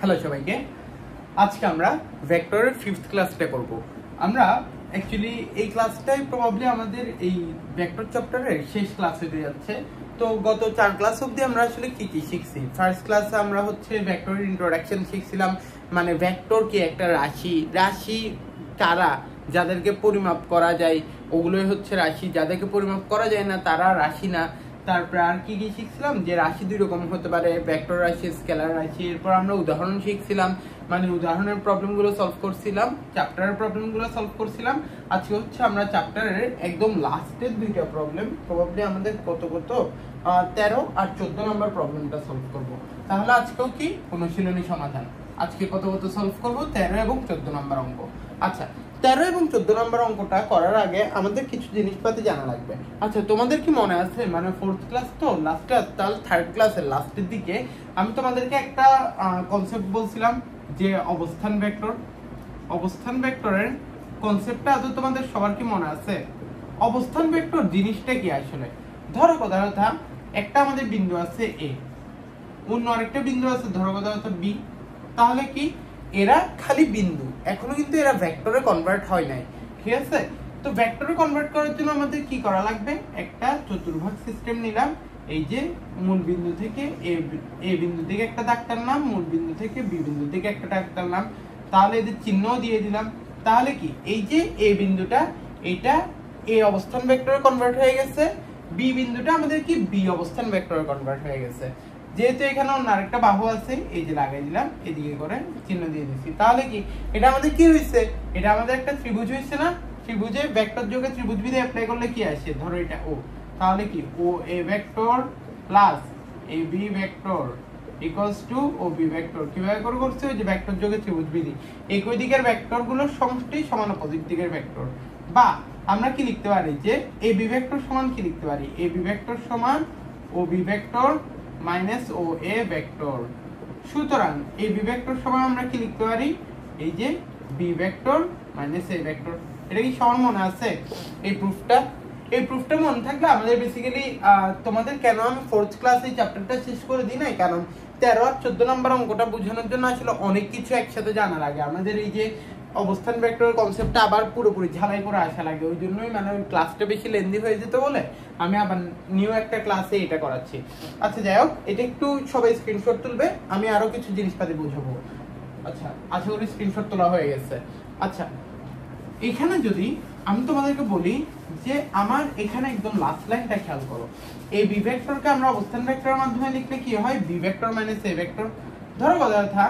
Hello সবাইকে, আজকে আমরা ভেক্টরের 5th ক্লাসটা করব। আমরা অ্যাকচুয়ালি এই ক্লাসটাই প্রবাবলি আমাদের এই ভেক্টর চ্যাপ্টারের শেষ ক্লাস হতে যাচ্ছে। তো গত 4 ক্লাস অবধি আমরা আসলে কি কি শিখছি। ফার্স্ট ক্লাসে আমরা হচ্ছে ভেক্টরের ইন্ট্রোডাকশন শিখছিলাম, মানে ভেক্টর কি একটা রাশি, রাশি কারা, যাদেরকে পরিমাপ করা যায় ওগুলোই হচ্ছে রাশি, যাদেরকে পরিমাপ করা যায় না তারা রাশি না। তারপরে আর কি কি শিখছিলাম, যে রাশি দুই রকম হতে পারে, ভেক্টর রাশি, স্কেলার রাশি। এরপর আমরা উদাহরণ শিখছিলাম, মানে উদাহরণের প্রবলেমগুলো সলভ করছিলাম, চ্যাপ্টারের প্রবলেমগুলো সলভ করছিলাম। আজকে হচ্ছে আমরা চ্যাপ্টারের একদম লাস্টের দুইটা প্রবলেম, প্রবাবলি আমাদের কত 13 আর 14 নম্বর প্রবলেমটা সলভ করব। তাহলে আজকেও কি অনুশীলনী সমাধান, আজকে কত সলভ করব 13 এবং 14 নম্বর অঙ্ক। আচ্ছা, 13 এবং 14 নম্বর অঙ্কটা করার আগে আমাদের কিছু জিনিসপাতি জানা লাগবে। আচ্ছা, তোমাদের কি মনে আছে, মানে 4th ক্লাস তো লাস্ট ক্লাস, তাহলে 3rd ক্লাসের লাস্টের দিকে আমি তোমাদেরকে একটা কনসেপ্ট বলছিলাম যে অবস্থান ভেক্টর। অবস্থান ভেক্টরের কনসেপ্টটা আদৌ তোমাদের সবার কি মনে আছে? অবস্থান ভেক্টর জিনিসটা কি আসলে? ধরো কথা একটা আমাদের বিন্দু আছে এ, অন্য আরেকটা বিন্দু আছে ধরো কথা বি। তাহলে কি এরা খালি বিন্দু, এখনো কিন্তু এরা ভেক্টরে কনভার্ট হয় নাই, ঠিক আছে? তো ভেক্টরে কনভার্ট করার জন্য আমাদের কি করা লাগবে, একটা চতুর্ভাগ সিস্টেম নিলাম। এই যে মূল বিন্দু থেকে এ বিন্দু থেকে একটা দাগ টানলাম, মূল বিন্দু থেকে বি বিন্দু থেকে একটা দাগ টানলাম, তাহলে এদের চিহ্ন দিয়ে দিলাম। তাহলে কি এই যে এ বিন্দুটা, এটা এ অবস্থান ভেক্টরে কনভার্ট হয়ে গেছে, বি বিন্দুটা আমাদের কি বি অবস্থান ভেক্টরে কনভার্ট হয়ে গেছে। যেহেতু এখানে অন্য আরেকটা বাহু আছে, এই যে লাগাই দিলাম, এদিকে করে চিহ্ন দিয়ে দিচ্ছি। তাহলে কি এটা আমাদের কি হয়েছে, এটা আমাদের একটা ত্রিভুজ হয়েছে না? ত্রিভুজে ভেক্টর যোগে ত্রিভুজ বিধি অ্যাপ্লাই করলে কি আসে, ধরো এটা ও, তাহলে কি O A vector plus A B vector equals to O B vector. কিভাবে করে করছে, ওই যে ভেক্টর যোগে ত্রিভুজ বিধি, একই দিকের ভেক্টর গুলোর সমষ্টি সমান অপোজিট দিকের ভেক্টর। বা আমরা কি লিখতে পারি যে এ বি ভেক্টর সমান কি লিখতে পারি, এ বি ভেক্টর সমান O B vector minus O A vector. সুতরাং এই বি ভেক্টর সমান আমরা কি লিখতে পারি, এই যে B vector minus A vector. এটা কি সমান মনে আছে? এই প্রুফটা মনে থাকলে আমাদের বেসিক্যালি তোমাদের কেন আমি 4th ক্লাসে এই চ্যাপ্টারটা শেষ করে দিই নাই, কারণ 13 আর 14 নম্বর অঙ্কটা বোঝানোর জন্য আসলে অনেক কিছু একসাথে জানা লাগে। আমাদের এই যে অবস্থান ভেক্টরের কনসেপ্টটা আবার পুরোপুরি ঝালাই করে আসা লাগে, ওই জন্যই মানে ওই ক্লাসটা বেশি লেন্দি হয়ে যেতে বলে আমি আবার নিউ একটা ক্লাসে এটা করাচ্ছি। আচ্ছা যাই হোক, এটা একটু সবাই স্ক্রিনশট তুলবে, আমি আরো কিছু জিনিসপাতি বুঝাবো। আচ্ছা, আশা করি স্ক্রিনশট তোলা হয়ে গেছে। আচ্ছা, এখানে যদি আমি তোমাদেরকে বলি যে আমার এখানে একদম লাস্ট লাইনটা খেয়াল করো, এই বি ভেক্টরকে আমরা অবস্থান ভেক্টরের মাধ্যমে লিখলে কি হয়, B vector minus A vector. ধরো কথা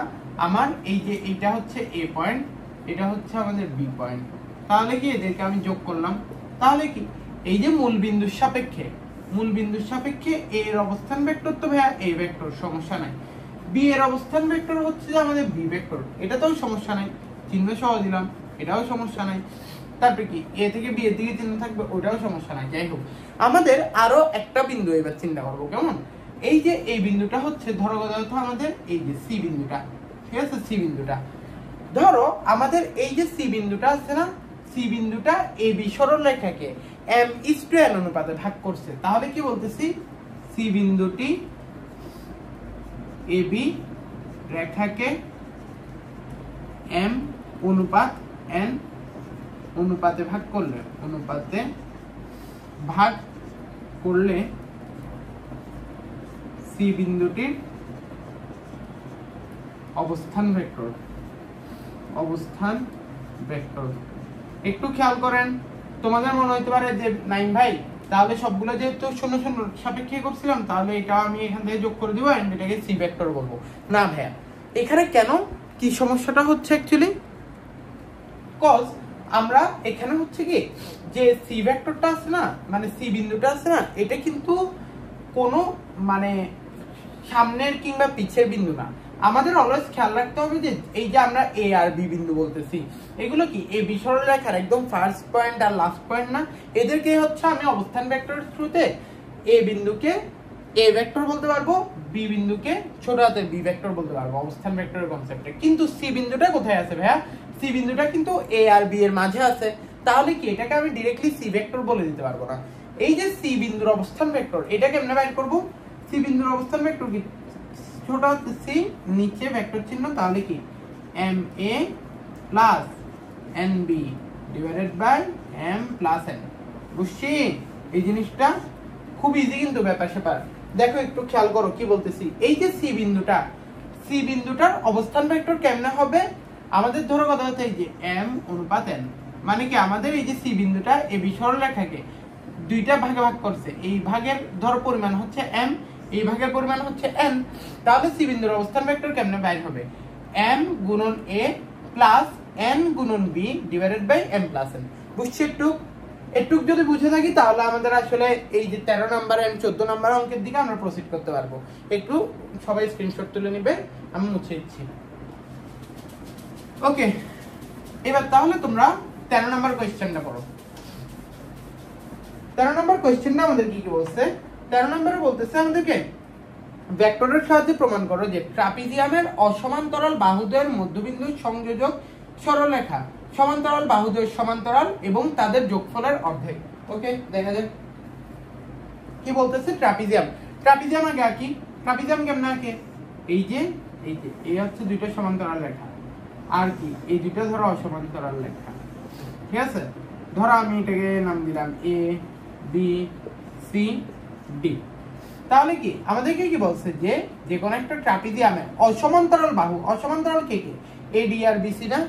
আমার এই যে এটা হচ্ছে এ পয়েন্ট, এটা হচ্ছে আমাদের বি পয়েন্ট, তাহলে কি এদেরকে আমি যোগ করলাম। তাহলে কি এই যে মূল বিন্দুর সাপেক্ষে এ এর অবস্থান ভেক্টর তো ভাইয়া এ ভেক্টর, সমস্যা নাই। বি এর অবস্থান ভেক্টর হচ্ছে যে আমাদের বি ভেক্টর, এটাতেও সমস্যা নাই, চিহ্ন সহ দিলাম, এটাও সমস্যা নাই। তারপরে কি এ থেকে বি এর দিকে চিহ্ন থাকবে, ওটাও সমস্যা নাই। যাই হোক, আমাদের আরো একটা বিন্দু এবার চিন্তা করবো, কেমন? এই যে এই বিন্দুটা হচ্ছে ধরো কথা আমাদের এই যে সি বিন্দুটা, ঠিক আছে? সি বিন্দুটা ধরো আমাদের এই যে সি বিন্দুটা আছে না, সি বিন্দুটা এ বি সরলরেখাকে m:n অনুপাতে ভাগ করছে। তাহলে কি বলতেছি, সি বিন্দুটি এ বি রেখাকে m অনুপাত n অনুপাতে ভাগ করলে সি বিন্দুটির অবস্থান ভেক্টর। একটু খেয়াল করেন, তোমাদের মনে হইতে পারে যে নাইম ভাই তাহলে সবগুলো যেহেতু শূন্য শূন্য সাপেক্ষে করছিলাম, তাহলে এটা আমি এখান থেকে যোগ করে দিব, এটাকে সি ভেক্টর বলবো না। ভাইয়া এখানে কেন কি সমস্যাটা হচ্ছে অ্যাকচুয়ালি, কজ আমরা এখানে হচ্ছে কি যে সি ভেক্টরটা আছে না, মানে সি বিন্দুটা আছে না, এটা কিন্তু কোনো মানে সামনের কিংবা পিছের বিন্দু না। আমাদের অলওয়েজ খেয়াল রাখতে হবে যে এই যে আমরা এ আর বি বিন্দু বলতেছি, এগুলো কি এ বি সরলরেখার একদম ফার্স্ট পয়েন্ট আর লাস্ট পয়েন্ট না। এদেরকে হচ্ছে আমি অবস্থান ভেক্টরের থ্রুতে এ বিন্দুকে এ ভেক্টর বলতে পারবো, বি বিন্দুকে ছোট হাতের বি ভেক্টর বলতে পারবো অবস্থান ভেক্টরের কনসেপ্টে। কিন্তু সি বিন্দুটা কোথায় আছে ভাইয়া, সি বিন্দুটা কিন্তু এ আর বি এর মাঝে আছে। তাহলে কি এটাকে আমি ডিরেক্টলি সি ভেক্টর বলে দিতে পারবো না। এই যে সি বিন্দুর অবস্থান ভেক্টর, এটা কেমনে বাইর করব, সি বিন্দুর অবস্থান ভেক্টর কি ছোট হাতের সি নিচে ভেক্টর চিহ্ন, তাহলে কি M A plus N B divided by M plus N. বুঝছি এই জিনিসটা খুব ইজি কিন্তু ব্যাপার স্যাপার। দেখো একটু খেয়াল করো কি বলতেছি। এই যে সি বিন্দুটার অবস্থান ভেক্টর কেমনে হবে আমাদের ধরো কথা হচ্ছে এই যে এম অনুপাত এন, মানে কি আমাদের এই যে সি বিন্দুটা এবি সরলরেখাকে দুইটা ভাগে ভাগ করছে, এই ভাগের ধরো পরিমাণ হচ্ছে এম, এই ভাগের পরিমাণ হচ্ছে এন, তাহলে সি বিন্দুর অবস্থান ভেক্টর কেমনে বাইর হবে এম গুণন এ প্লাস এন গুণন B divided by M plus N. বুঝছি একটু যদি বুঝে থাকি তাহলে আমাদের আসলে এই যে 13 নাম্বার এন্ড 14 নাম্বার অঙ্কের দিকে আমরা প্রসিড করতে পারবো। একটু সবাই স্ক্রিনশট তুলে নেবে, আমি মুছে দিচ্ছি। ওকে, এবার তাহলে তোমরা 13 নাম্বার কোশ্চেনটা পড়ো। 13 নাম্বার কোশ্চেনটা আমাদের কি বলছে? 13 নম্বরে বলতেছে আমাদেরকে ভেক্টরের সাহায্যে প্রমাণ করো যে ট্রাপিজিয়ামের অসমান্তরাল বাহুদ্বয়ের মধ্যবিন্দু সংযোজক সরলরেখা সমান্তরাল বাহুদ্বয়ের সমান্তরাল এবং তাদের যোগফলের অর্ধেক। ওকে, দেখা যাক কি বলতেছে। ট্রাপিজিয়াম আগে আঁকি। ট্রাপিজিয়াম কেমন আঁকে? এই যে এই হচ্ছে দুইটা সমান্তরাল রেখা, আর কি এই দুইটা ধরো অসমান্তরাল রেখা, ঠিক আছে? ধরো আমি এটাকে নাম দিলাম এ বি সি ডি। তাহলে কি আমাদেরকে কি বলছে যে কোন একটা ট্রাপিজিয়ামে অসমান্তরাল বাহু, অসমান্তরাল কে এডি আর বিসি না,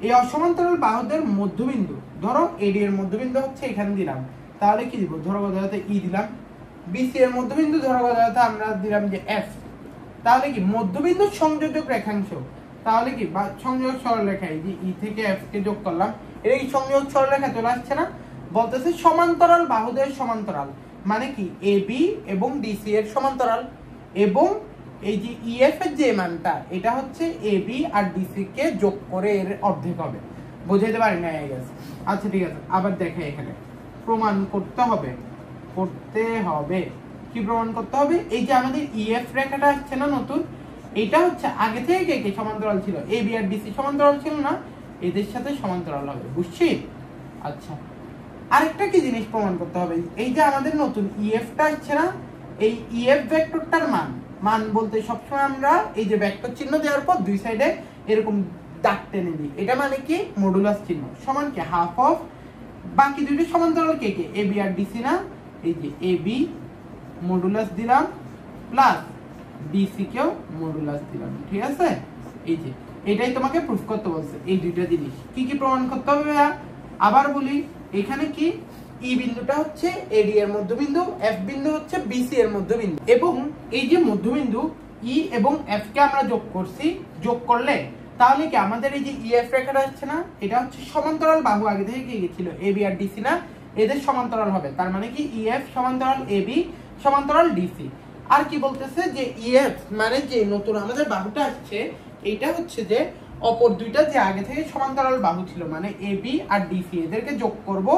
এই অসমান্তরাল বাহুদের মধ্যবিন্দু, ধরো এডি এর মধ্যবিন্দু হচ্ছে এখানে দিলাম, তাহলে কি দিব? ধরো কথাতে ই দিলাম। বিসি এর মধ্যবিন্দু ধরো কথাতে আমরা দিলাম যে এফ। তাহলে কি মধ্যবিন্দু সংযোজক রেখাংশ, তাহলে কি সংযোজক সরলরেখা, এই যে ই থেকে এফ কে যোগ করলাম, এই সংযোজক সরলরেখা চলে আসছে না? বলতেছে সমান্তরাল বাহুদের সমান্তরাল, মানে কি এবি এবং ডিসি এর সমান্তরাল, এবং এই যে ইএফ এর যে মানটা এটা হচ্ছে এবি আর ডিসি কে যোগ করে এর অর্ধেক হবে। বুঝাইতে পারি না? আচ্ছা ঠিক আছে, আবার দেখাই এখানে প্রমাণ করতে হবে কি প্রমাণ করতে হবে? এই যে আমাদের ইএফ রেখাটা আসছে না নতুন, এটা হচ্ছে আগে থেকে কে সমান্তরাল ছিল? এবি আর ডিসি সমান্তরাল ছিল না, এদের সাথে সমান্তরাল হবে। বুঝছি? আচ্ছা, আরেকটা কি জিনিস প্রমাণ করতে হবে? এই যে আমাদের নতুন ইএফটা আসছে না, এই ইএফ ভেক্টরটার মান বলতে সবসময় আমরা এই যে ভেক্টর চিহ্ন দেওয়ার পর দুই সাইডে এরকম দাগ টেনে দিই, এটা মানে কি মডুলাস চিহ্ন, সমান কি হাফ অফ বাকি দুইটা সমান্তরাল কে এবি আর ডিসি না, এই যে এবি মডুলাস দিলাম প্লাস ডিসি কেও মডুলাস দিলাম, ঠিক আছে? এই যে এটাই তোমাকে প্রুফ করতে বলছে। এই দুইটা জিনিস কি প্রমাণ করতে হবে ভাইয়া? আবার বলি, এখানে কি ই বিন্দুটা হচ্ছে এডি এর মধ্যবিন্দু, এফ বিন্দু হচ্ছে বিসি এর মধ্যবিন্দু, এবং এই যে মধ্যবিন্দু ই এবং এফ কে আমরা যোগ করছি, যোগ করলে তাহলে কি আমাদের এই যে ইএফ রেখাটা হচ্ছে না, এটা হচ্ছে সমান্তরাল বাহু, আগে থেকে কি ছিল এবি আর ডিসি না, এদের সমান্তরাল হবে, তার মানে কি ইএফ সমান্তরাল এবি সমান্তরাল ডিসি। আর কি বলতেছে যে ইএফ মানে যে নতুন আমাদের বাহুটা আসছে, এইটা হচ্ছে যে অপর দুইটা যে আগে থেকে সমান্তরাল বাহু ছিল, মানে এবি আর ডিসি, এদেরকে যোগ করব,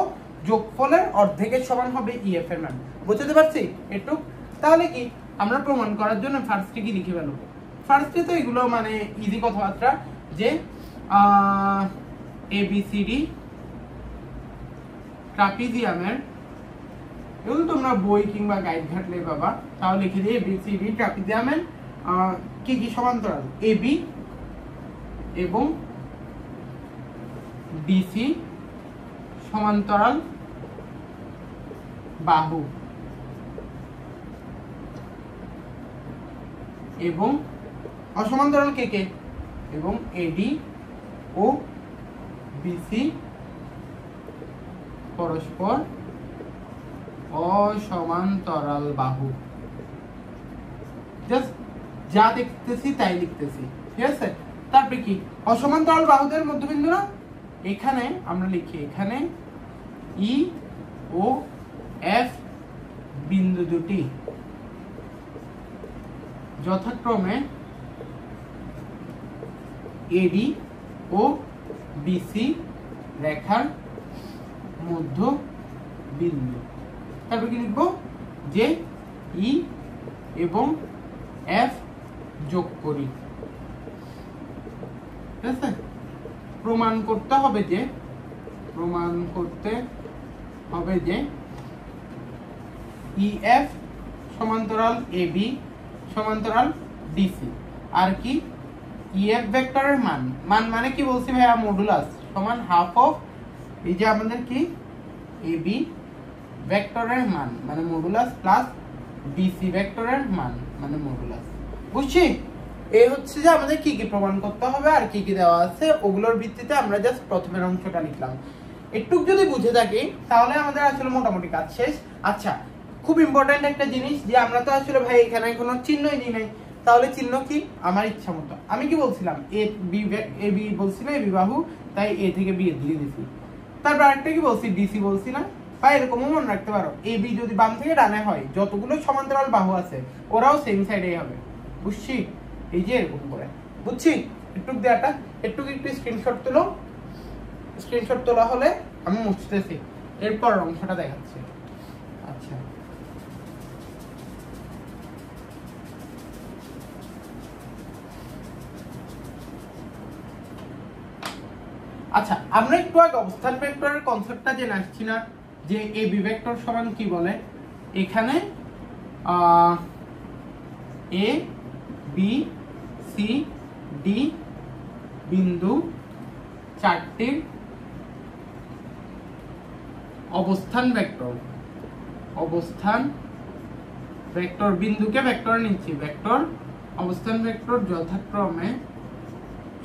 যোগফলের অর্ধেকের সমান হবে ইএফ এর মান। বুঝতে পারছি একটু? তাহলে কি আমরা প্রমাণ করার জন্য ফার্স্টে কি লিখে ফেলবো? ফার্স্টে তো এগুলো মানে ইজি কথাবার্তা, যে এবিসিডি ট্রাপিজিয়ামের, এগুলো তোমরা বই কিংবা গাইড ঘাটলে পাবা, তাহলে লিখে দিই এবিসিডি ট্রাপিজিয়ামের কি সমান্তরাল এবি এবং ডিসি সমান্তরাল বাহু, এবং অসমান্তরাল কে এবং এডি ও বিসি পরস্পর অসমান্তরাল বাহু। জাস্ট যা দেখতেছি তাই লিখতেছি, ঠিক আছে? তারপরে কি অসমান্তরাল বাহুদের মধ্যবিন্দু না, এখানে আমরা লিখি, এখানে ই ও এফ বিন্দু দুটি যথাক্রমে এডি ও বিসি রেখার মধ্য বিন্দু। তারপর কি লিখবো? যে ই এবং এফ যোগ করি, ঠিক আছে? প্রমাণ করতে হবে যে ইএফ সমান্তরাল এবি সমান্তরাল ডিসি। আর কি ইএফ ভেক্টরের মান মানে কি বলছি ভাইয়া, মডুলাস সমান হাফ অফ এই যে আমাদের কি এবি ভেক্টরের মান মানে মডুলাস প্লাস ডিসি ভেক্টরের মান মানে মডুলাস। বুঝছি? এই হচ্ছে যে আমাদের কি কি প্রমাণ করতে হবে আর কি কি দেওয়া আছে, ওগুলোর ভিত্তিতে আমরা জাস্ট প্রথমের অংশটা লিখলাম। একটু যদি বুঝে থাকি তাহলে আমাদের আসলে মোটামুটি কাজ শেষ। আচ্ছা, খুব ইম্পর্টেন্ট একটা জিনিস যে আমরা তো আসলে ভাই এখানে কোনো চিহ্নই দিই নাই, তাহলে চিহ্ন কি আমার ইচ্ছা মতো। আমি কি বলছিলাম এ বি বলছি না, এ বি বাহু, তাই এ থেকে বি এর দিকে দিছি। তারপর আরেকটা কি বলছি, ডিসি বলছি না, বা এরকমও মনে রাখতে পারো এ বি যদি বাম থেকে ডানে হয়, যতগুলো সমান্তরাল বাহু আছে ওরাও সেম সাইডেই হবে। বুঝছি? এই যে এরকম করে, বুঝছি? একটু দেয়াটা একটু স্ক্রিনশট তুলো। স্ক্রিনশট তোলা হলে আমি মুছতেছি, এরপর অংশটা দেখাচ্ছি। আচ্ছা, আচ্ছা আমরা একটু আগে অবস্থান ভেক্টরের কনসেপ্টটা জেনে আসছি না, যে এ বি ভেক্টর সমান কি বলে। এখানে এ বি সি ডি বিন্দু চারটির অবস্থান ভেক্টর, অবস্থান ভেক্টর বিন্দুকে ভেক্টর নিচ্ছি, ভেক্টর অবস্থান ভেক্টর যথাক্রমে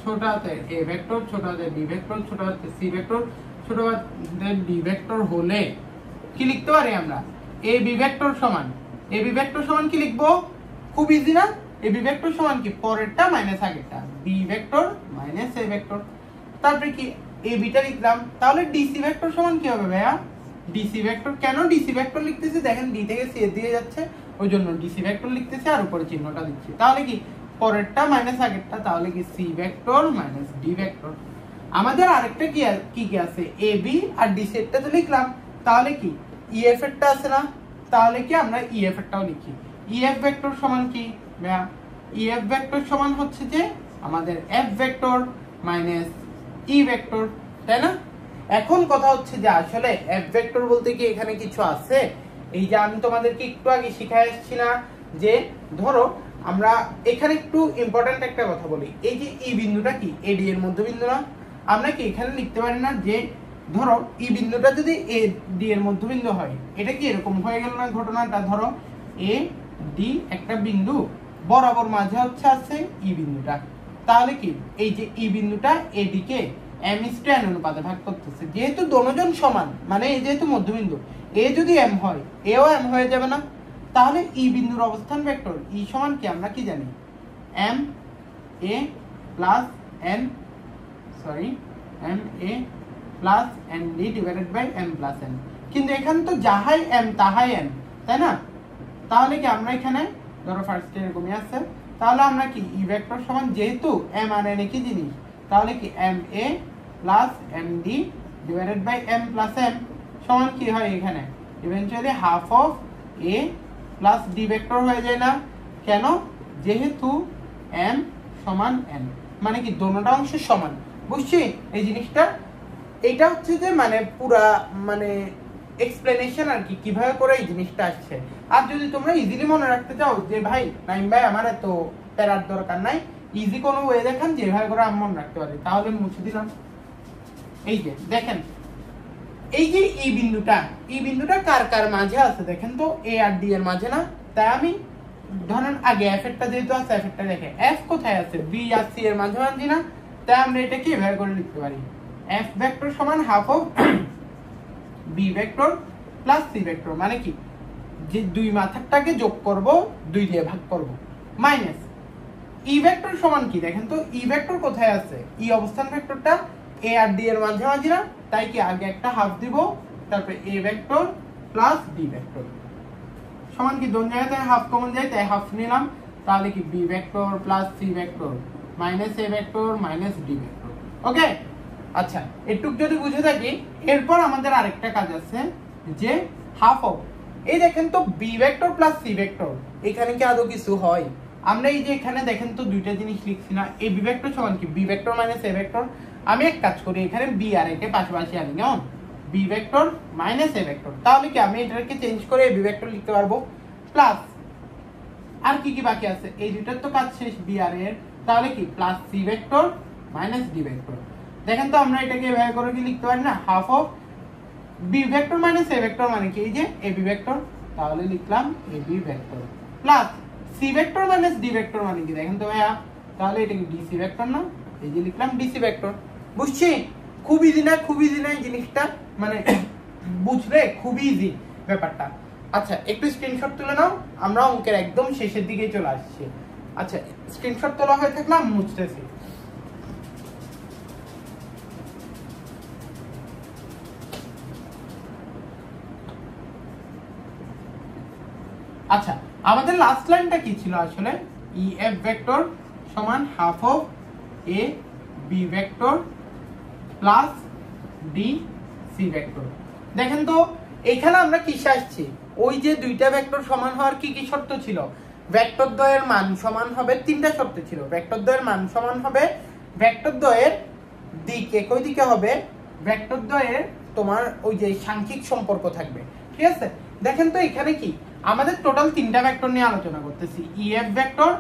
ছোট হাতের এ ভেক্টর, ছোট হাতের বি ভেক্টর, ছোট হাতের সি ভেক্টর, ছোট হাতের ডি ভেক্টর হলে কি লিখতে পারি আমরা, এ বি ভেক্টর সমান, এ বি ভেক্টর সমান কি লিখবো, খুব ইজি না, এ বি ভেক্টর সমান কি পরেরটা মাইনাস আগেরটা, B vector minus A vector. তারপরে কি এ বিটা লিখলাম, তাহলে ডিসি ভেক্টর সমান কি হবে ভাইয়া, ডিসি ভেক্টর। কেন ডিসি ভেক্টর লিখতেছি, দেখেন ডি থেকে সি এর দিকে যাচ্ছে, ওই জন্য ডিসি ভেক্টর লিখতেছি আর উপরে চিহ্নটা দিচ্ছি। তাহলে কি পরেরটা মাইনাস আগেরটা, তাহলে কি C vector minus D vector. আমাদের আরেকটা কি কি আছে, এ বি আর ডি সেটটা তো লিখলাম, তাহলে কি ইএফ এরটা আছে না, তাহলে কি আমরা ইএফ এরটাও লিখি। ইএফ ভেক্টর সমান কি ভাইয়া, ইএফ ভেক্টর সমান হচ্ছে যে আমাদের F vector minus E vector, তাই না? এখন কথা হচ্ছে যে আসলে এফ ভেক্টর বলতে কি এখানে কিছু আছে, এই যে আমি তোমাদেরকে একটু আগে শিখাই আসছি না, যে ধরো আমরা এখানে একটু ইম্পর্টেন্ট একটা কথা বলি, এই যে ই বিন্দুটা কি এডি এর মধ্যবিন্দু না, আমরা কি এখানে লিখতে পারি না যে ধরো ই বিন্দুটা যদি এ ডি এর মধ্যবিন্দু হয়, এটা কি এরকম হয়ে গেল না ঘটনাটা, ধরো এ ডি একটা বিন্দু, বরাবর মাঝে হচ্ছে আছে ই বিন্দুটা, তাহলে কি এই যে ই বিন্দুটা এডি কে m/n অনুপাতে ভাগ করতেছে, যেহেতু দোনোজন সমান, মানে এই যেহেতু মধ্যবিন্দু, এ যদি m হয় এও m হয়ে যাবে না, তাহলে ই বিন্দুর অবস্থান ভেক্টর ই সমান কি আমরা কি জানি, m a plus n m a plus n d divided by m plus n। কিন্তু এখানে তো যাহাই m তাহাই n, তাই না? তাহলে কি আমরা এখানে ধরো ফার্স্ট এরকমই আছে, তাহলে আমরা কি ই ভেক্টর সমান, যেহেতু m আর n একই জিনিস, তাহলে কি m a plus m d divided by m plus n সমান কি হয়, এখানে eventually half of a plus d vector হয়ে যায় না? কেন? যেহেতু m সমান n, মানে কি দোনোটা অংশ সমান। বুঝছি এই জিনিসটা? এইটা হচ্ছে যে মানে পুরা মানে এক্সপ্লেনেশন আর কি, কিভাবে করে এই জিনিসটা আসছে। আর যদি তোমরা ইজিলি মনে রাখতে চাও যে ভাই নাইম ভাই আমার এত প্যারার দরকার নাই, ইজি কোনো ওয়ে দেখান যেভাবে করে আমি মনে রাখতে পারি, তাহলে মুছে দিলাম। এই যে দেখেন এই যে ই বিন্দুটা কার কার মাঝে আছে দেখেন তো, এ আর ডি এর মাঝে না, তাই আমি ধরেন আগে এফ এরটা যেহেতু আছে, এফ এরটা দেখে এফ কোথায় আছে, বি আর সি এর মাঝামাঝি না, তাই আমরা এটাকে এভাবে করে লিখতে পারি, এফ ভেক্টর সমান half of B vector plus C vector, মানে কি যে দুই মাথাটাকে যোগ করব, দুই দিয়ে ভাগ করব, মাইনাস ই ভেক্টর সমান কি দেখেন তো, ই ভেক্টর কোথায় আছে, ই অবস্থান ভেক্টরটা এ আর ডি এর মাঝামাঝি না, তাই কি আগে একটা হাফ দিব, তারপর এ ভেক্টর প্লাস ডি ভেক্টর সমান কি দোনো জায়গাতে হাফ কমন যায়, তাই হাফ নিলাম, তাহলে কি B vector plus C vector minus A vector minus D vector. Okay, আচ্ছা এটুক যদি বুঝে থাকি, এরপর আমাদের আরেকটা কাজ আছে, যে হাফ অফ এই দেখেন তো B vector plus C vector, এখানে কি আদৌ কিছু হয়? আমরা এই যে এখানে দেখেন তো দুইটা জিনিস লিখছি না, এ বি ভেক্টর সমান কি B vector minus A vector. আমি এক কাজ করি, এখানে বি আর একে পাশাপাশি আনি, কেমন, B vector minus A vector, তাহলে কি আমি এটাকে চেঞ্জ করে এ বি ভেক্টর লিখতে পারবো, প্লাস আর কি কি বাকি আছে, এই দুইটার তো কাজ শেষ বি আর এর, তাহলে কি plus C vector minus D vector. দেখেন তো আমরা এটাকে এভাবে করে কি লিখতে পারি না, half of B vector minus A vector মানে কি এই যে এ বি ভেক্টর, তাহলে লিখলাম A B vector plus C vector minus D vector মানে কি দেখেন তো ভাইয়া, তাহলে এটা কি ডিসি ভেক্টর না, এই যে লিখলাম ডিসি ভেক্টর। বুঝছি? খুব ইজি না, খুব ইজি না এই জিনিসটা, মানে বুঝলে খুব ইজি ব্যাপারটা। আচ্ছা একটু স্ক্রিনশট তুলে নাও, আমরা অঙ্কের একদম শেষের দিকে চলে আসছি। আচ্ছা স্ক্রিনশট তোলা হয়ে থাকলে আমি মুছতেছি। আচ্ছা আমাদের লাস্ট লাইনটা কি ছিল আসলে, ই এফ ভেক্টর সমান half of A B vector plus D C vector. দেখেন তো এখানে আমরা কিসে আসছি, ওই যে দুইটা ভেক্টর সমান হওয়ার কি কি শর্ত ছিল, ভেক্টর দ্বয়ের মান সমান হবে, তিনটা শর্ত ছিল, ভেক্টর দ্বয়ের মান সমান হবে, ভেক্টর দ্বয়ের দিক একই দিকে হবে, ভেক্টর দ্বয়ের তোমার ওই যে সাংখ্যিক সম্পর্ক থাকবে। ঠিক আছে, দেখেন তো এখানে কি আমাদের টোটাল তিনটা ভেক্টর নিয়ে আলোচনা করতেছি, ই F vector,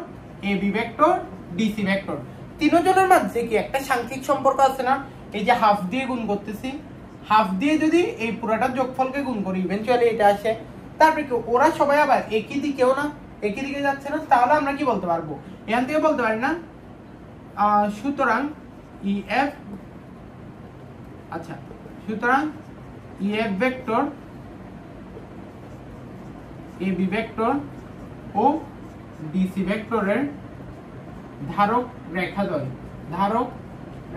A B vector, DC vector. তিনজনের মধ্যে কি একটা সাংখ্যিক সম্পর্ক আছে না, এই যে হাফ দিয়ে গুণ করতেছি, হাফ দিয়ে যদি এই পুরাটার যোগফলকে গুণ করি ইভেন্চুয়ালি এটা আসে, তারপরে কি ওরা সবাই আবার একই দিকেও না, একই দিকে যাচ্ছে না, তাহলে আমরা কি বলতে পারবো, এখান থেকে বলতে পারি না, সুতরাং ই এফ, আচ্ছা সুতরাং ই F vector, A B vector O DC ভেক্টরের ধারক রেখাদ্বয়, ধারক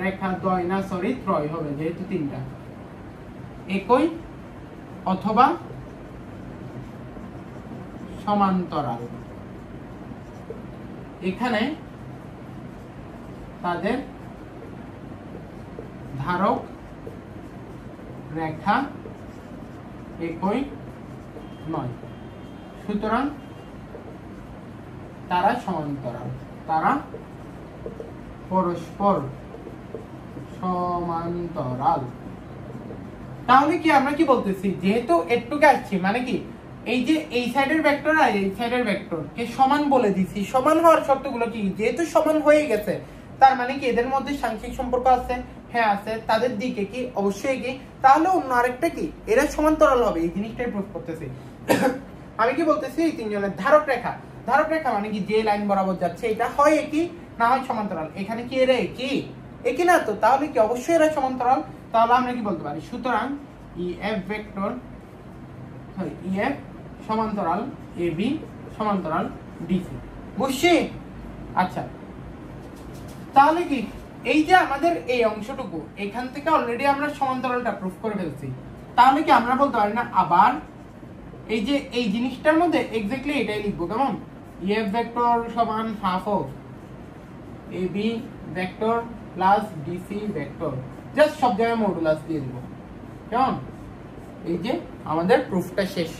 রেখাদ্বয় না সরি ত্রয় হবে যেহেতু তিনটা, একই অথবা সমান্তরাল। এখানে তাদের ধারক রেখা একই নয়, সুতরাং তারা সমান্তরাল, তারা পরস্পর সমান্তরাল। তাহলে কি আমরা কি বলতেছি, যেহেতু এটুকু আসছি মানে কি এই যে এই সাইডের ভেক্টর আর এই সাইডের ভেক্টর কে সমান বলে দিছি, সমান হওয়ার শর্তগুলো কি, যেহেতু সমান হয়ে গেছে তার মানে কি এদের মধ্যে সাংখ্যিক সম্পর্ক আছে, হ্যাঁ আছে, তাদের দিকে কি অবশ্যই কি, তাহলে অন্য আরেকটা কি এরা সমান্তরাল হবে, এই জিনিসটাই প্রুফ করতেছি। আমি কি বলতেছি, এই তিনজনের ধারক রেখা, ধারক রেখা মানে কি যে লাইন বরাবর যাচ্ছে এটা হয় একই না হয় সমান্তরাল, এখানে কি এরা একই, একই না তো, তাহলে কি অবশ্যই এরা সমান্তরাল, তাহলে আমরা কি বলতে পারি, সুতরাং ই F vector sorry E F সমান্তরাল এ বি সমান্তরাল ডিসি। বুঝছি? আচ্ছা তাহলে কি এই যে আমাদের এই অংশটুকু এখান থেকে অলরেডি আমরা সমান্তরালটা প্রুফ করে ফেলছি, তাহলে কি আমরা বলতে পারি না আবার এই যে এই জিনিসটার মধ্যে এক্স্যাক্টলি এটাই লিখবো, কেমন, ই এফ ভেক্টর সমান half of A B vector plus DC vector, just সব জায়গায় মডুলাস দিয়ে দিব, কেমন, এই যে আমাদের প্রুফটা শেষ।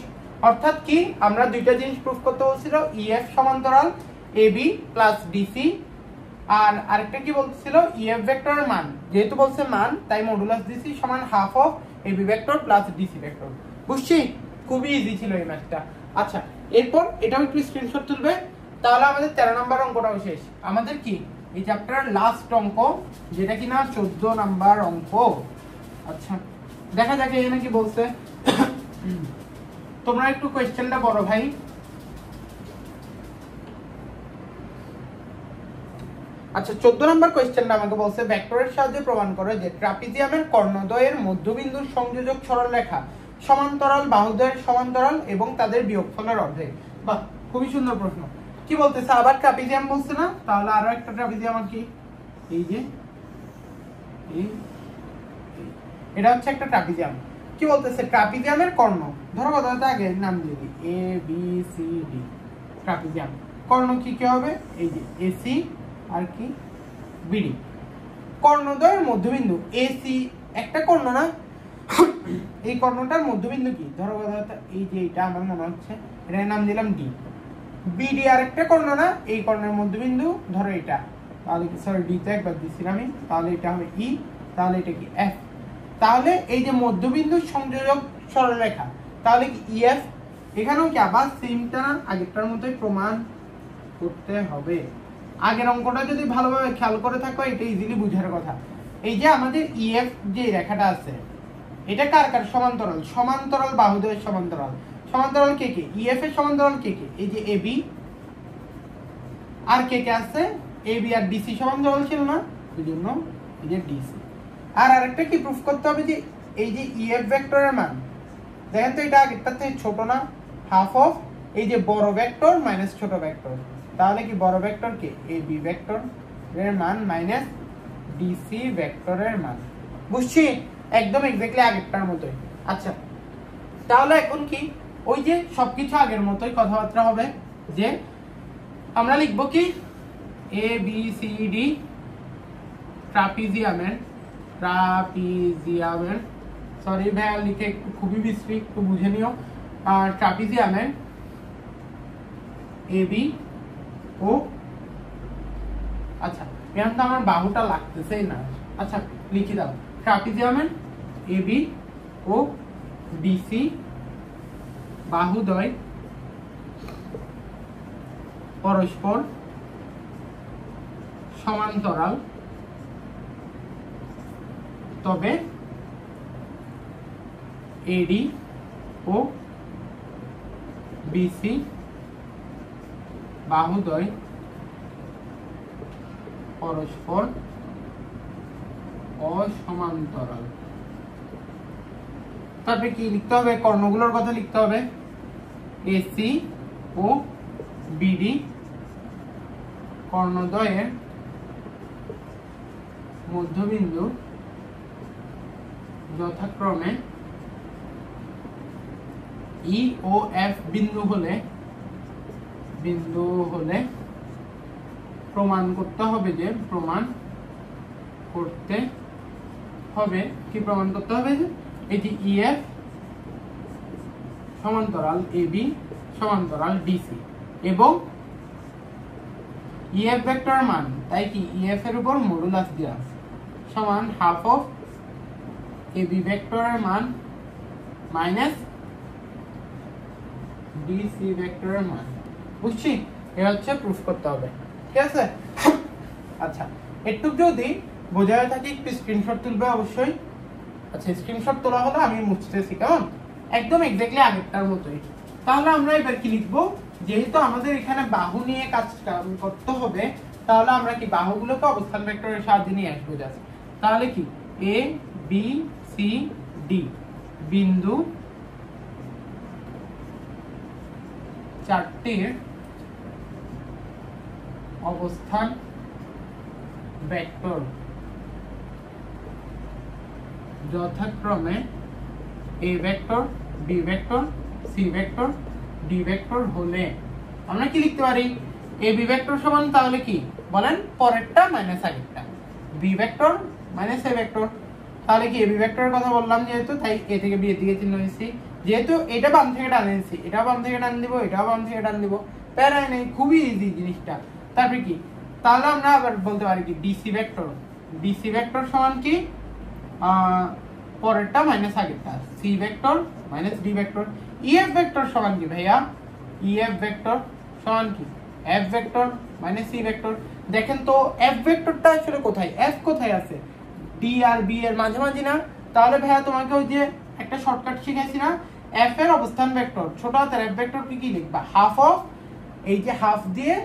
অর্থাৎ কি আমরা দুইটা জিনিস প্রুফ করতে বলছিল, ই এফ সমান্তরাল এ বি প্লাস ডিসি, আর আরেকটা কি বলছিল, ই এফ ভেক্টরের মান যেহেতু বলছে মান তাই মডুলাস ডিসি সমান half of A B vector plus DC vector. বুঝছি? খুবই ইজি ছিল এই ম্যাথটা। আচ্ছা এরপর এটাও একটু স্ক্রিনশট তুলবে, তাহলে আমাদের 13 নম্বর অঙ্কটাও শেষ। আমাদের কি এই চ্যাপ্টারের লাস্ট অঙ্ক, যেটা কিনা 14 নাম্বার অঙ্ক। আচ্ছা দেখা যাক এখানে কি বলছে। তোমরা একটু কোয়েশ্চেনটা বড় ভাই। আচ্ছা 14 নম্বর কোয়েশ্চেনটা আমাকে বলছে ভেক্টরের সাহায্যে প্রমাণ করে যে ট্রাপিজিয়ামের কর্ণদ্বয়ের মধ্যবিন্দুর সংযোজক সরলরেখা সমান্তরাল বাহুদ্বয়ের সমান্তরাল এবং তাদের বিয়োগফলের অর্ধেক। বাহ খুবই সুন্দর প্রশ্ন। কি বলতেছে আবার ট্রাপিজিয়াম বলছে না, তাহলে আরো একটা ট্রাপিজিয়াম আর কি এই যে এটা হচ্ছে একটা ট্রাপিজিয়াম। কি বলতেছে ট্রাপিজিয়ামের কর্ণ, ধরো কথা আগে নাম দিয়ে দিই A B C D, trapezium কর্ণ কি কি হবে, এই যে এসি আর কি বিডি, কর্ণদ্বয়ের মধ্যবিন্দু এসি একটা কর্ণ না, এই কর্ণটার মধ্যবিন্দু কি, ধরো কথা এই যে এটা আমার মনে হচ্ছে এটার নাম দিলাম ডি, বিডি আর একটা কর্ণ না, এই কর্ণের মধ্যবিন্দু ধরো এটা, তাহলে কি সরি ডি তে একবার দিছিলাম আমি, তাহলে এটা হবে ই, তাহলে এটা কি এফ, তাহলে এই যে মধ্যবিন্দু সংযোজক সরলরেখা তাহলে কি ইএফ, এখানেও কি আবার সেমটা আগেরটার মতোই প্রমাণ, করতে হবে। আগের অঙ্কটা যদি ভালোভাবে খেয়াল করে থাকো এটা ইজিলি বুঝার কথা। এই যে আমাদের ইএফ যে রেখাটা আছে এটা কার কার সমান্তরাল? সমান্তরাল বাহুদ্বয়ের সমান্তরাল। সমান্তরাল কে কে? ইএফ এর সমান্তরাল কে কে? এই যে এবি আর কে কে আছে? এবি আর ডিসি সমান্তরাল ছিল না, এই জন্য এই যে ডিসি। আর আরেকটা কি প্রুফ করতে হবে যে এই যে ইএফ ভেক্টরের মান দেখেন তো এটা আগেরটার থেকে ছোট না, হাফ অফ এই যে বড় ভেক্টর মাইনাস ছোট ভেক্টর। তাহলে কি বড় ভেক্টর কে? এবি ভেক্টর এর মান মাইনাস ডিসি ভেক্টরের মান। বুঝছি? একদম এক্স্যাক্টলি আগেরটার মতোই। আচ্ছা তাহলে এখন কি ওই যে সবকিছু আগের মতোই কথাবার্তা হবে যে আমরা লিখব কি A B C D ট্রাপিজিয়ামের sorry ভাইয়া লিখে একটু খুবই বিশ্রী, একটু বুঝে নিও। ট্রাপিজিয়ামের এ বি ও আচ্ছা এখন তো আমার বাহুটা লাগতেছেই না। আচ্ছা লিখে দাও ট্রাপিজিয়ামের এ বি ও ডিসি বাহুদ্বয় পরস্পর সমান্তরাল, তবে এডি ও বিসি বাহুদ্বয় পরস্পর অসমান্তরাল। তারপরে কি লিখতে হবে? কর্ণগুলোর কথা লিখতে হবে। এসি ও বিডি কর্ণদ্বয়ের মধ্যবিন্দু যথাক্রমে ই ও এফ বিন্দু হলে প্রমাণ করতে হবে যে এই যে ইএফ সমান্তরাল এবি সমান্তরাল ডিসি এবং ইএফ ভেক্টর মান, তাই কি ইএফ এর উপর মডুলাস দেওয়া সমান হাফ অফ এবি ভেক্টরের মান মাইনাস ডিসি ভেক্টরের মান। বুঝছি? এটা হচ্ছে প্রুফ করতে হবে, ঠিক আছে? আচ্ছা একটু যদি বোঝা হয়ে থাকে একটু স্ক্রিনশট তুলবে অবশ্যই। আচ্ছা স্ক্রিনশট তোলা হলো আমি মুছতেছি, কেমন? একদম এক্স্যাক্টলি আগেরটার মতোই। তাহলে আমরা এবার কি লিখবো? যেহেতু আমাদের এখানে বাহু নিয়ে কাজ করতে হবে তাহলে আমরা কি বাহুগুলোকে অবস্থান ভেক্টরের সাহায্যে নিয়ে আসবো জাস্ট। তাহলে কি এ বি সি ডি বিন্দু চারটির অবস্থান ভেক্টর যথাক্রমে A vector B vector C vector D vector হলে আমরা কি লিখতে পারি? এ বি ভেক্টর সমান তাহলে কি বলেন পরেরটা মাইনাস আগেরটা, B vector minus A vector. তাহলে কি এ বি ভেক্টরের কথা বললাম যেহেতু, তাই এ থেকে বি এর দিকে চিহ্ন দিচ্ছি। যেহেতু এটা বাম থেকে টান নিচ্ছি, এটাও বাম থেকে টান দিব, এটাও বাম থেকে টান দিব, প্যারাই নেই, খুবই ইজি জিনিসটা। তারপরে কি তাহলে আমরা আবার বলতে পারি কি ডিসি ভেক্টর সমান কি পরেরটা মাইনাস আগেরটা, C vector minus D vector. EF vector সমান কি ভাইয়া? ইএফ ভেক্টর সমান কি F vector minus C vector. দেখেন তো এফ ভেক্টরটা আসলে কোথায়? এফ কোথায় আছে? ডি আর বি এর মাঝামাঝি না? তাহলে ভাইয়া তোমাকে ওই যে একটা শর্টকাট শিখাইছি না, এফ এর অবস্থান ভেক্টর ছোট হাতের এফ ভেক্টর কি লিখবা? হাফ অফ এই যে হাফ দিয়ে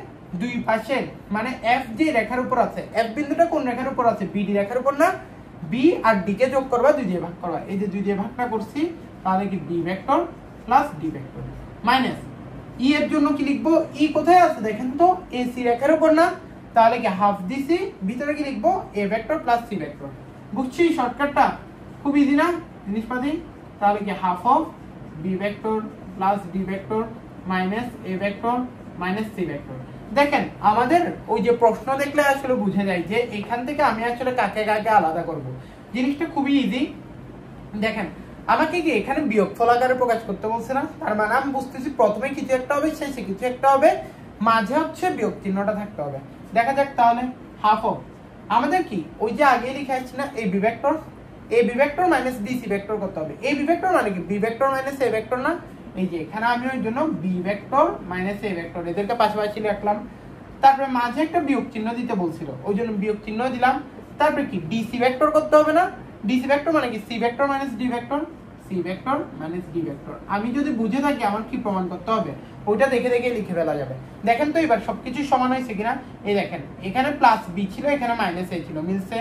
দুই পাশে মানে এফ যে রেখার উপর আছে, এফ বিন্দুটা কোন রেখার উপর আছে? বিডি রেখার উপর না? বি আর ডি কে যোগ করবা, দুই দিয়ে ভাগ করবা। এই যে দুই দিয়ে ভাগটা করছি তাহলে কি B vector plus D vector minus E এর জন্য কি লিখবো? ই কোথায় আছে দেখেন তো? এসি রেখার উপর না? তাহলে কি হাফ দিছি, ভিতরে কি লিখবো? A vector plus C vector. বুঝছি শর্টকাটটা? খুব ইজি না জিনিসপাতি? তাহলে কি half of B vector plus D vector minus A vector minus C vector. দেখেন আমাদের ওই যে প্রশ্ন দেখলে আসলে বুঝে যায় যে এখান থেকে আমি আসলে কাকে কাকে আলাদা করব। জিনিসটা খুবই ইজি। দেখেন আমাকে কি এখানে বিয়োগফল আকারে প্রকাশ করতে বলছে না? তার মানে আমি বুঝতেছি প্রথমে কিছু একটা হবে, শেষে কিছু একটা হবে, মাঝে হচ্ছে বিয়োগ চিহ্নটা থাকতে হবে। দেখা যাক তাহলে হাফ অফ আমাদের কি ওই যে আগে লিখে আসছি না A B vector minus DC vector করতে হবে। এ বি ভেক্টর মানে কি B vector minus A vector না? এই যে এখানে আমি ওই জন্য B vector minus A vector এদেরকে পাশাপাশি রাখলাম। তারপরে মাঝে একটা বিয়োগ চিহ্ন দিতে বলছিল, ওই জন্য বিয়োগ চিহ্ন দিলাম। তারপরে কি ডিসি ভেক্টর করতে হবে না? ডিসি ভেক্টর মানে কি C vector minus D vector, C vector minus D vector. আমি যদি বুঝে থাকি আমার কি প্রমাণ করতে হবে ওইটা দেখে দেখে লিখে ফেলা যাবে। দেখেন তো এবার সবকিছু সমান হয়েছে কিনা। এই দেখেন এখানে প্লাস বি ছিল, এখানে মাইনাস এ ছিল, মিলছে।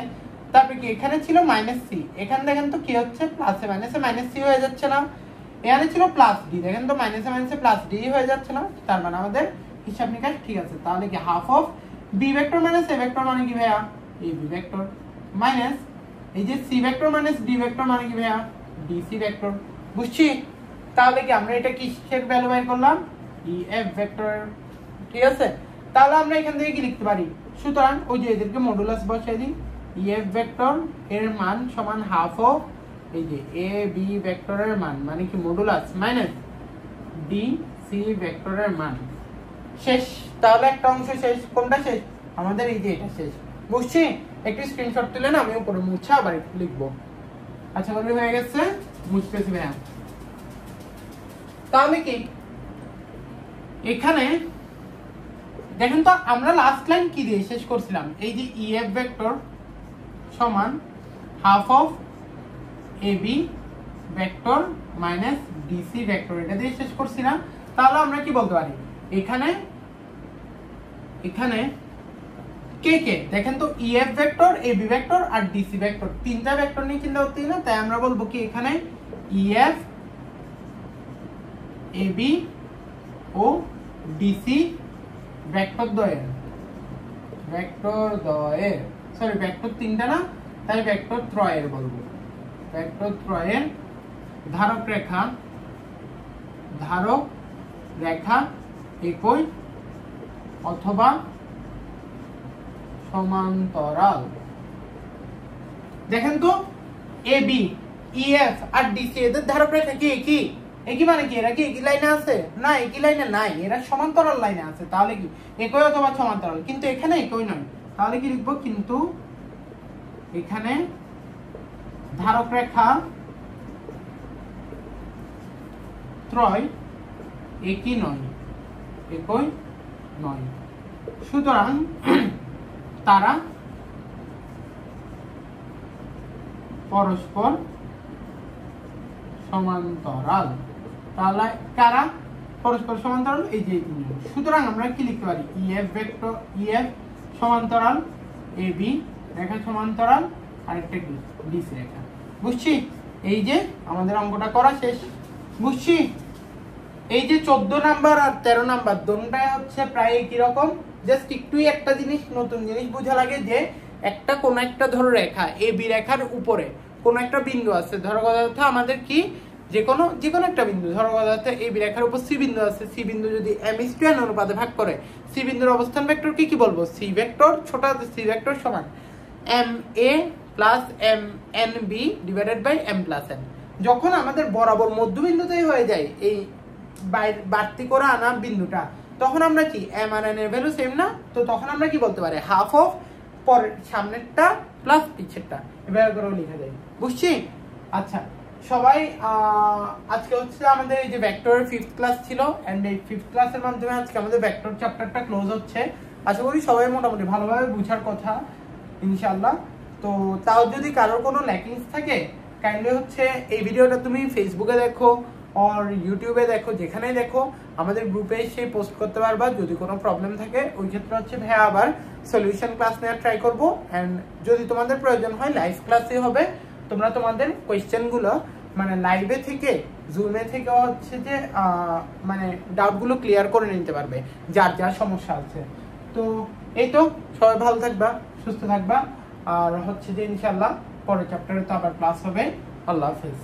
তারপরে কি এখানে ছিল মাইনাস সি, এখানে দেখেন তো কি হচ্ছে প্লাসে মাইনাসে মাইনাস সি হয়ে যাচ্ছে না। এখানে ছিল প্লাস ডি, দেখেন তো মাইনাসে মাইনাসে প্লাস ডি হয়ে যাচ্ছে না। তার মানে আমাদের হিসাব নিকাশ ঠিক আছে। তাহলে কি half of B vector minus A vector মানে কি ভাইয়া এ বি ভেক্টর, মাইনাস এই যে C vector minus D vector মানে কি ভাইয়া ডিসি ভেক্টর। বুঝছি? তাহলে কি আমরা এটা কিসের ভ্যালু বের করলাম? ই এফ ভেক্টর। ঠিক আছে, তাহলে আমরা এখান থেকে কি লিখতে পারি? সুতরাং ওই যে এদেরকে মডুলাস বসাই দিই। ই এফ ভেক্টর এর মান সমান হাফ অফ এই যে এ বি ভেক্টরের মান মানে কি মডুলাস মাইনাস ডি সি ভেক্টরের মান। শেষ। তাহলে একটা অংশ শেষ। কোনটা শেষ? আমাদের এই যে এটা শেষ। বুঝছি? একটু স্ক্রিনশট তুলে না আমি উপরে মুছে আবার একটু লিখবো। আচ্ছা বলি হয়ে গেছে, মুছতেছি ভাইয়া। তাহলে কি এখানে দেখেন তো আমরা লাস্ট লাইন কি দিয়ে শেষ করছিলাম? এই যে ই এফ ভেক্টর সমান half of A B vector minus DC vector, এটা দিয়ে শেষ করছি না? তাহলে আমরা কি বলতে পারি এখানে এখানে কে কে দেখেন তো E F vector A B vector আর ডিসি ভেক্টর, তিনটা ভেক্টর নিয়ে চিন্তা করতে না। তাই আমরা বলবো কি এখানে ই এফ এ বি ও ডিসি ভেক্টর দ্বয়ের সরি ভেক্টর তিনটা না, তাই ভেক্টর ত্রয়ের বলবো। ভেক্টর ত্রয়ের ধারক রেখা একই অথবা সমান্তরাল। দেখেন তো A B E F R DC এদের ধারক রেখা কি একই? একই মানে কি এরা কি একই লাইনে আছে? না, একই লাইনে নাই, এরা সমান্তরাল লাইনে আছে। তাহলে কি একই অথবা সমান্তরাল, কিন্তু এখানে একই নয়। তাহলে কি লিখবো? কিন্তু এখানে ধারক রেখা ত্রয় একই নয়। সুতরাং তারা পরস্পর সমান্তরাল। তাহলে কারা পরস্পর সমান্তরাল? এই যে তিনজন। সুতরাং আমরা কি লিখতে পারি? ই এফ ভেক্টর ই এফ সমান্তরাল এ বি রেখা সমান্তরাল আরেকটা কি ডিসি রেখা। বুঝছি? এই যে আমাদের অঙ্কটা করা শেষ। বুঝছি? এই যে 14 নাম্বার আর 13 নাম্বার দুটোটাই হচ্ছে প্রায় একই রকম। জাস্ট একটুই একটা জিনিস নতুন জিনিস বোঝা লাগে যে একটা কোন একটা ধরো রেখা এ বি রেখার উপরে কোন একটা বিন্দু আছে। ধরো কথা হচ্ছে আমাদের কি যে কোনো একটা বিন্দু, ধরো কথা হচ্ছে এ বি রেখার উপর সি বিন্দু আছে। সি বিন্দু যদি m/n অনুপাতে ভাগ করে সি বিন্দুর অবস্থান ভেক্টর কি বলবো? সি ভেক্টর ছোট হাতের সি ভেক্টর সমান ma plus mnb divided by m plus n। যখন আমাদের বরাবর মধ্যবিন্দুতেই হয়ে যায় এই বাড়তি করে আনা বিন্দুটা, তখন আমরা কি m আর n এর ভ্যালু সেম না? তো তখন আমরা কি বলতে পারি? হাফ অফ পরের সামনেরটা প্লাস পিছেরটা, এভাবে করে লিখে দেয়। বুঝছি? আচ্ছা সবাই আজকে হচ্ছে আমাদের এই যে ভেক্টরের 5th ক্লাস ছিল, এন্ড এই 5th ক্লাসের মাধ্যমে আজকে আমাদের ভেক্টর চ্যাপ্টারটা ক্লোজ হচ্ছে। আশা করি সবাই মোটামুটি ভালোভাবে বুঝার কথা ইনশাআল্লাহ। তো তাও যদি কারোর কোনো ল্যাকিংস থাকে কাইন্ডলি হচ্ছে এই ভিডিওটা তুমি ফেসবুকে দেখো আর ইউটিউবে দেখো, যেখানেই দেখো আমাদের গ্রুপে এসে পোস্ট করতে পারবা। যদি কোনো প্রবলেম থাকে ওই ক্ষেত্রে হচ্ছে ভাইয়া আবার সলিউশন ক্লাস নেওয়ার ট্রাই করবো। অ্যান্ড যদি তোমাদের প্রয়োজন হয় লাইভ ক্লাসে হবে, তোমরা তোমাদের কোয়েশ্চেনগুলো মানে লাইভে থেকে জুমে থেকে হচ্ছে যে মানে ডাউটগুলো ক্লিয়ার করে নিতে পারবে যার যার সমস্যা আছে। তো এই তো, সবাই ভালো থাকবা, সুস্থ থাকবা, আর হচ্ছে যে ইনশাআল্লাহ পরের চ্যাপ্টারে তো আবার ক্লাস হবে। আল্লাহ হাফেজ।